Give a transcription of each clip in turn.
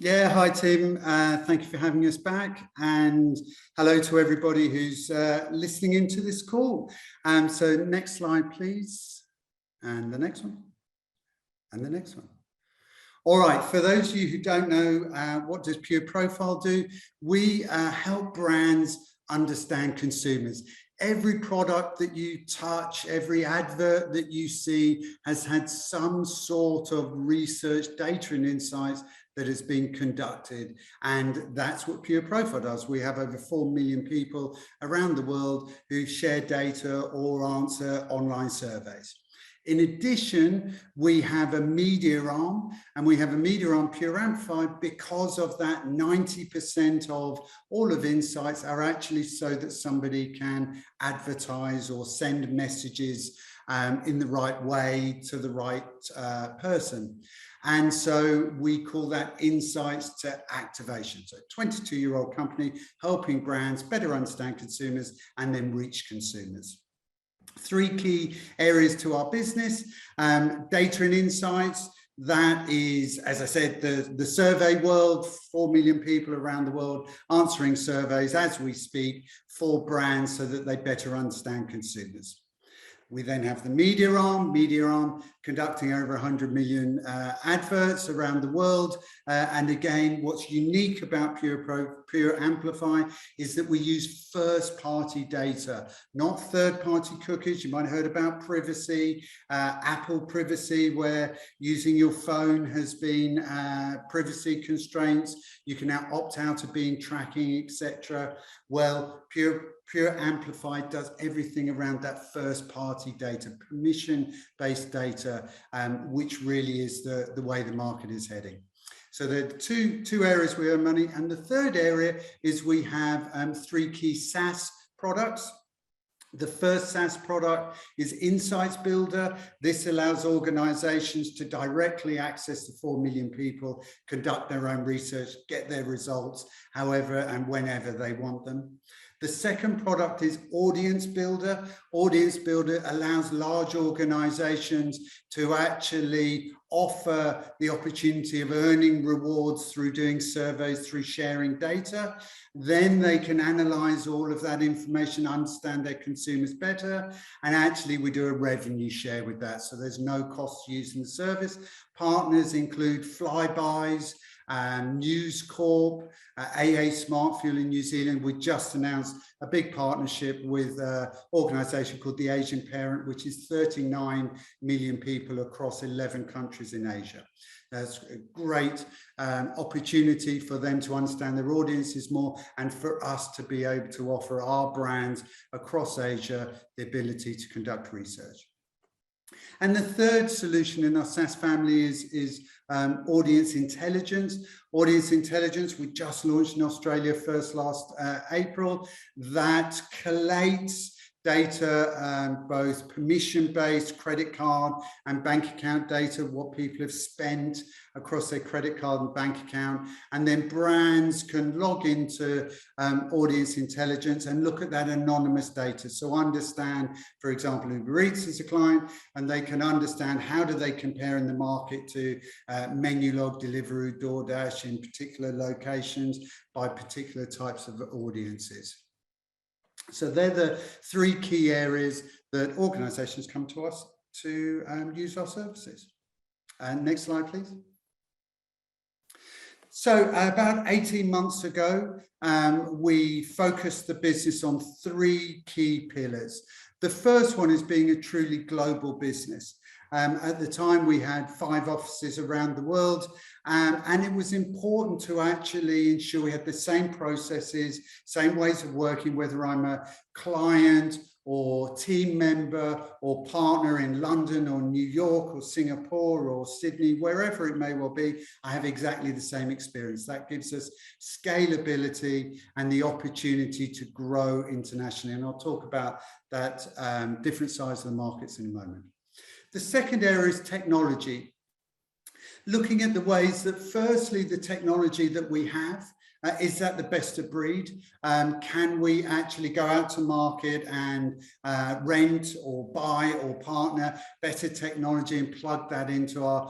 Yeah, hi Tim. Thank you for having us back, and hello to everybody who's listening into this call. So next slide, please, and the next one, and the next one. All right, for those of you who don't know, what does Pureprofile do? We help brands understand consumers. Every product that you touch, every advert that you see has had some sort of research, data and insights that has been conducted. And that's what Pureprofile does. We have over 4 million people around the world who share data or answer online surveys. In addition, we have a media arm, and we have a media arm, Pureprofile, because of that 90% of all of insights are actually so that somebody can advertise or send messages in the right way to the right person. And so we call that insights to activation. So 22-year-old company helping brands better understand consumers and then reach consumers. 3 key areas to our business: data and insights. That is, as I said, the survey world, 4 million people around the world answering surveys as we speak for brands so that they better understand consumers. We then have the media arm conducting over 100 million adverts around the world. And again, what's unique about Pure Amplify is that we use first-party data, not third-party cookies. You might have heard about privacy, Apple privacy, where using your phone has been privacy constraints. You can now opt out of being tracking, etc. Well, Pure Amplify does everything around that first-party data, permission-based data, which really is the way the market is heading. So there are two areas we earn money, and the third area is we have 3 key SaaS products. The first SaaS product is Insights Builder. This allows organizations to directly access the 4 million people, conduct their own research, get their results however and whenever they want them. The second product is Audience Builder. Audience Builder allows large organizations to actually offer the opportunity of earning rewards through doing surveys, through sharing data. Then they can analyze all of that information, understand their consumers better, and actually we do a revenue share with that. So there's no cost using the service. Partners include Flybys, News Corp, AA Smart Fuel in New Zealand. We just announced a big partnership with an organisation called the Asian Parent, which is 39 million people across 11 countries in Asia. That's a great opportunity for them to understand their audiences more, and for us to be able to offer our brands across Asia the ability to conduct research. And the third solution in our SaaS family is Audience Intelligence. Audience Intelligence, we just launched in Australia first last April, that collates data, both permission-based credit card and bank account data, what people have spent across their credit card and bank account. And then brands can log into Audience Intelligence and look at that anonymous data. So understand, for example, Uber Eats is a client, and they can understand how do they compare in the market to Menulog, Deliveroo, DoorDash in particular locations by particular types of audiences. So they're the 3 key areas that organizations come to us to use our services. Next slide, please. So about 18 months ago, we focused the business on 3 key pillars. The first one is being a truly global business. At the time, we had 5 offices around the world, and it was important to actually ensure we had the same processes, same ways of working, whether I'm a client or team member or partner in London or New York or Singapore or Sydney, wherever it may well be, I have exactly the same experience. That gives us scalability and the opportunity to grow internationally. And I'll talk about that different sides of the markets in a moment. The second area is technology. Looking at the ways that, firstly, the technology that we have Is that the best of breed? Can we actually go out to market and rent or buy or partner better technology and plug that into our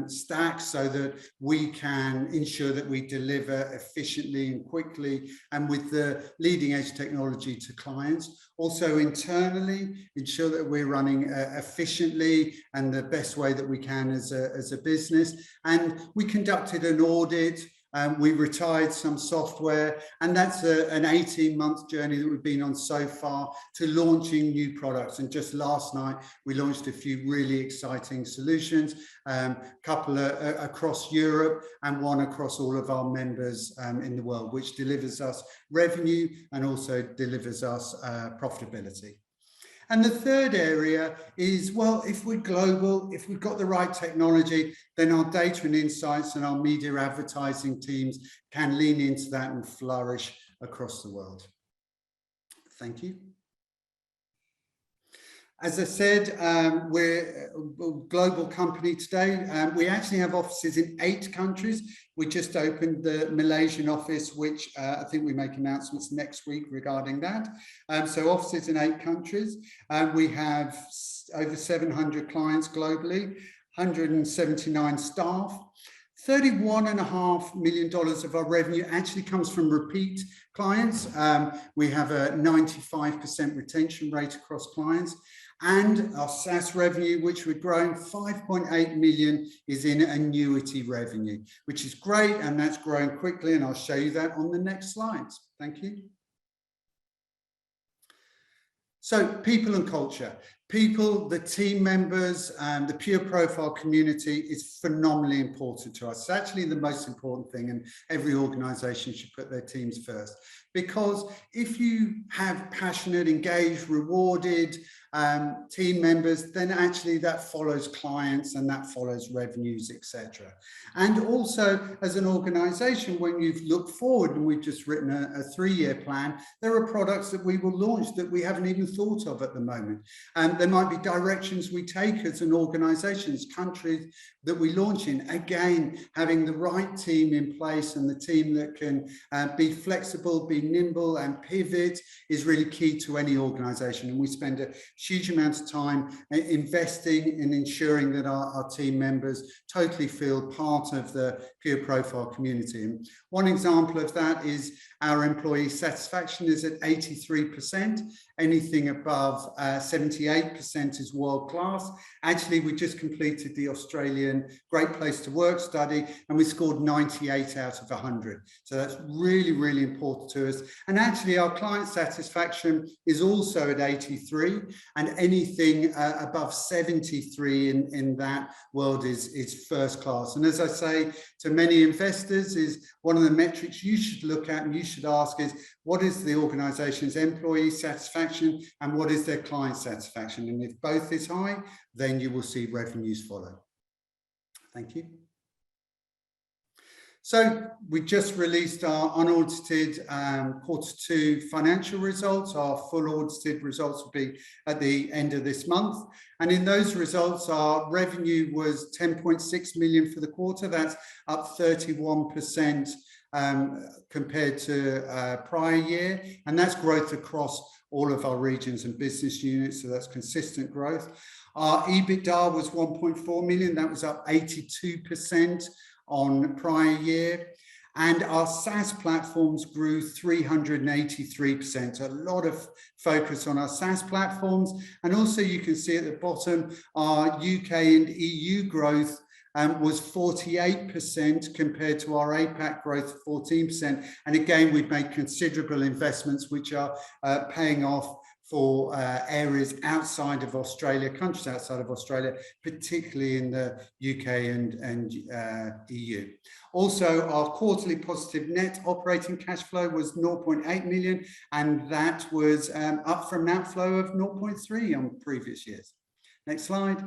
stack so that we can ensure that we deliver efficiently and quickly and with the leading edge technology to clients? Also internally, ensure that we're running efficiently and the best way that we can as a business. And we conducted an audit. We retired some software, and that's an 18-month journey that we've been on so far to launching new products. And just last night, we launched a few really exciting solutions, a couple across Europe and one across all of our members in the world, which delivers us revenue and also delivers us profitability. And the third area is, well, if we're global, if we've got the right technology, then our data and insights and our media advertising teams can lean into that and flourish across the world. Thank you. As I said, we're a global company today. We actually have offices in 8 countries. We just opened the Malaysian office, which I think we make announcements next week regarding that. So offices in 8 countries. We have over 700 clients globally, 179 staff. $31.5 million of our revenue actually comes from repeat clients. We have a 95% retention rate across clients. And our SaaS revenue, which we're growing, 5.8 million is in annuity revenue, which is great, and that's growing quickly, and I'll show you that on the next slides. Thank you. So people and culture. People, the team members, and the Pureprofile community is phenomenally important to us. It's actually the most important thing, and every organization should put their teams first. Because if you have passionate, engaged, rewarded team members, then actually that follows clients and that follows revenues, etc. And also as an organization, when you've looked forward, and we've just written a 3-year plan, there are products that we will launch that we haven't even thought of at the moment. And there might be directions we take as an organization, as countries that we launch in. Again, having the right team in place and the team that can be flexible, be nimble and pivot is really key to any organization. And we spend a huge amount of time investing in ensuring that our team members totally feel part of the Pureprofile community. And one example of that is our employee satisfaction is at 83%. Anything above 78% is world class. Actually, we just completed the Australian Great Place to Work study, and we scored 98 out of 100. So that's really, really important to us. And actually, our client satisfaction is also at 83, and anything above 73 in that world is first class. And as I say to many investors, is one of the metrics you should look at and you should ask is, what is the organization's employee satisfaction and what is their client satisfaction? And if both is high, then you will see revenues follow. Thank you. So we just released our unaudited Q2 financial results. Our full audited results will be at the end of this month. And in those results, our revenue was 10.6 million for the quarter. That's up 31% compared to prior year. And that's growth across all of our regions and business units. So that's consistent growth. Our EBITDA was 1.4 million. That was up 82% on prior year. And our SaaS platforms grew 383%. A lot of focus on our SaaS platforms. And also you can see at the bottom, our UK and EU growth was 48% compared to our APAC growth of 14%. And again, we've made considerable investments which are paying off for areas outside of Australia, countries outside of Australia, particularly in the UK and EU. Also, our quarterly positive net operating cash flow was 0.8 million, and that was up from an outflow of 0.3 on previous years. Next slide.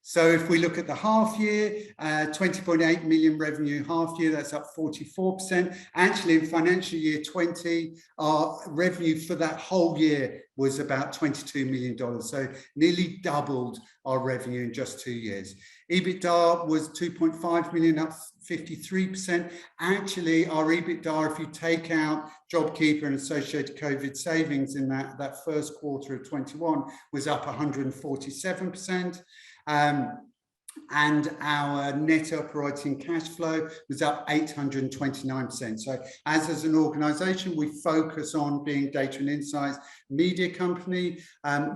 So if we look at the half year, 20.8 million revenue half year, that's up 44%. Actually, in financial year 20, our revenue for that whole year was about $22 million. So nearly doubled our revenue in just 2 years. EBITDA was 2.5 million, up 53%. Actually, our EBITDA, if you take out JobKeeper and associated COVID savings in that first quarter of 21, was up 147%. And our net operating cash flow was up 829%. So as an organization, we focus on being data and insights media company.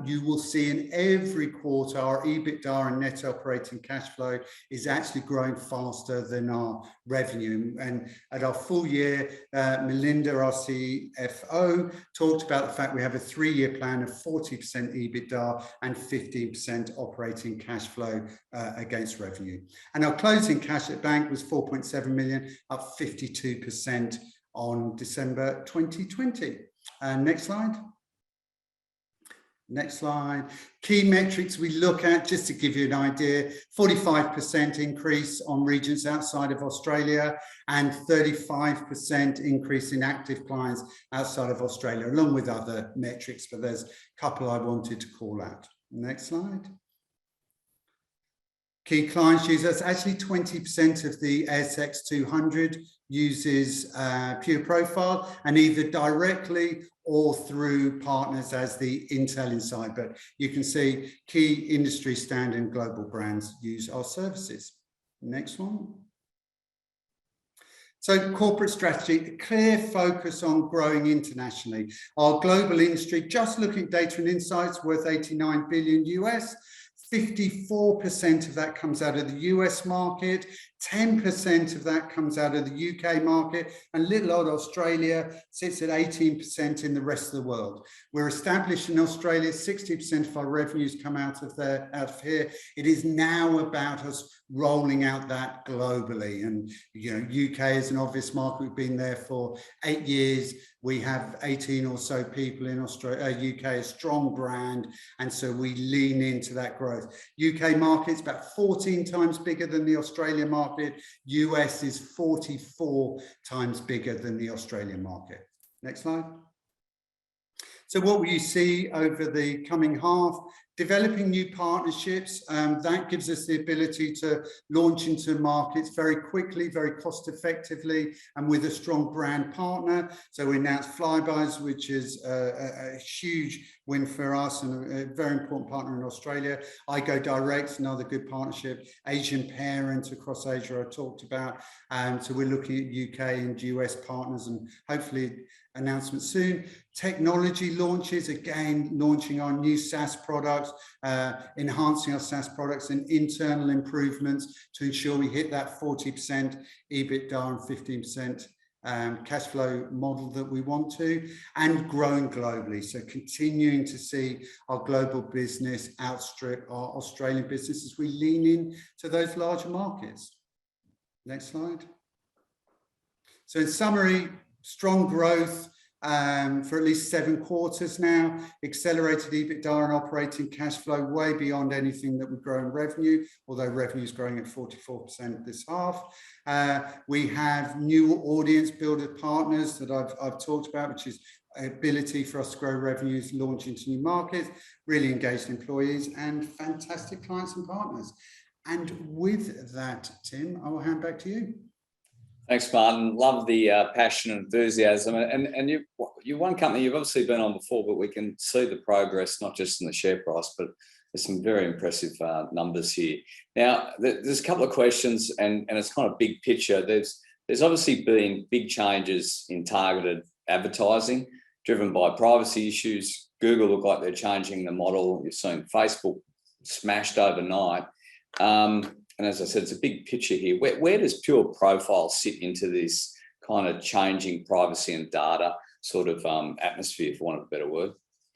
You will see in every quarter our EBITDA and net operating cash flow is actually growing faster than our revenue. And at our full year, Melinda, our CFO, talked about the fact we have a 3-year plan of 40% EBITDA and 15% operating cash flow against revenue. And our closing cash at bank was 4.7 million, up 52% on December 2020. Next slide. Next slide. Key metrics we look at, just to give you an idea, 45% increase on regions outside of Australia and 35% increase in active clients outside of Australia, along with other metrics, but there's a couple I wanted to call out. Next slide. Key clients users, actually 20% of the ASX 200 uses Pureprofile, and either directly or through partners as the Intel Inside. But you can see key industry standard and global brands use our services. Next one. So corporate strategy, a clear focus on growing internationally. Our global industry, just looking at data and insights, worth 89 billion US. 54% of that comes out of the US market, 10% of that comes out of the UK market, and little old Australia sits at 18% in the rest of the world. We're established in Australia, 60% of our revenues come out of here. It is now about us rolling out that globally. And UK is an obvious market. We've been there for 8 years. We have 18 or so people in Australia, UK, a strong brand, and so we lean into that growth. UK market's about 14 times bigger than the Australian market. US is 44 times bigger than the Australian market. Next slide. So what will you see over the coming half? Developing new partnerships, that gives us the ability to launch into markets very quickly, very cost effectively, and with a strong brand partner. So we announced Flybuys, which is a huge win for us and a very important partner in Australia. I Go Direct, another good partnership. Asian Parent across Asia I talked about. So we're looking at UK and US partners and hopefully announcement soon. Technology launches, again, launching our new SaaS products, enhancing our SaaS products and internal improvements to ensure we hit that 40% EBITDA and 15% cash flow model that we want to, and growing globally. So continuing to see our global business outstrip our Australian business as we lean in to those larger markets. Next slide. So in summary, strong growth for at least 7 quarters now, accelerated EBITDA and operating cash flow way beyond anything that would grow in revenue, although revenue is growing at 44% this half. We have new audience builder partners that I've talked about, which is ability for us to grow revenues, launch into new markets, really engaged employees, and fantastic clients and partners. And with that, Tim, I will hand back to you. Thanks, Martin. Love the passion and enthusiasm. And you're one company you've obviously been on before, but we can see the progress, not just in the share price, but there's some very impressive numbers here. Now, there's a couple of questions, and it's kind of big picture. There's obviously been big changes in targeted advertising driven by privacy issues. Google look like they're changing the model. You're seeing Facebook smashed overnight. And as I said, it's a big picture here. Where does Pureprofile sit into this kind of changing privacy and data sort of atmosphere, for want of a better word?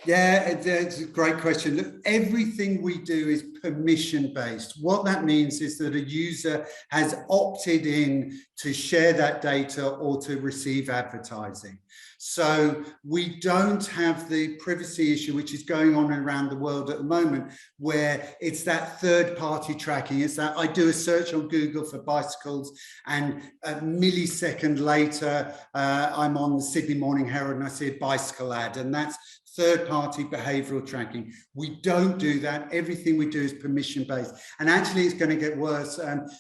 Yeah, it's a great question. Look, everything we do is permission-based. What that means is that a user has opted in to share that data or to receive advertising. So we don't have the privacy issue, which is going on around the world at the moment, where it's that third-party tracking. It's that I do a search on Google for bicycles, and a millisecond later, I'm on the Sydney Morning Herald and I see a bicycle ad, and that's third-party behavioral tracking. We don't do that. Everything we do is permission-based. And actually, it's going to get worse.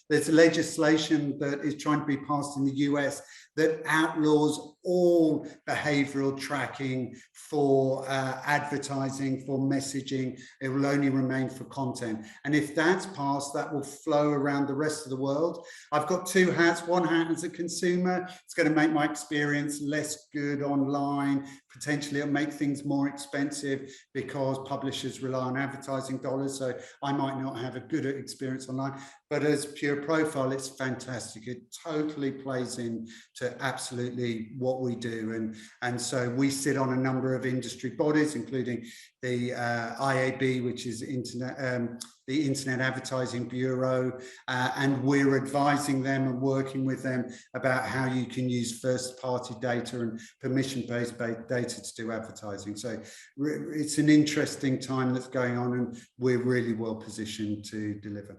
There's legislation that is trying to be passed in the US that outlaws all behavioral tracking for advertising, for messaging. It will only remain for content. And if that's passed, that will flow around the rest of the world. I've got two hats. One hat as a consumer. It's going to make my experience less good online. Potentially it'll make things more expensive because publishers rely on advertising dollars. So I might not have a good experience online. But as Pureprofile, it's fantastic. It totally plays into absolutely what we do. And so we sit on a number of industry bodies, including the IAB, which is the Internet Advertising Bureau, and we're advising them and working with them about how you can use first-party data and permission-based data to do advertising. So it's an interesting time that's going on, and we're really well positioned to deliver.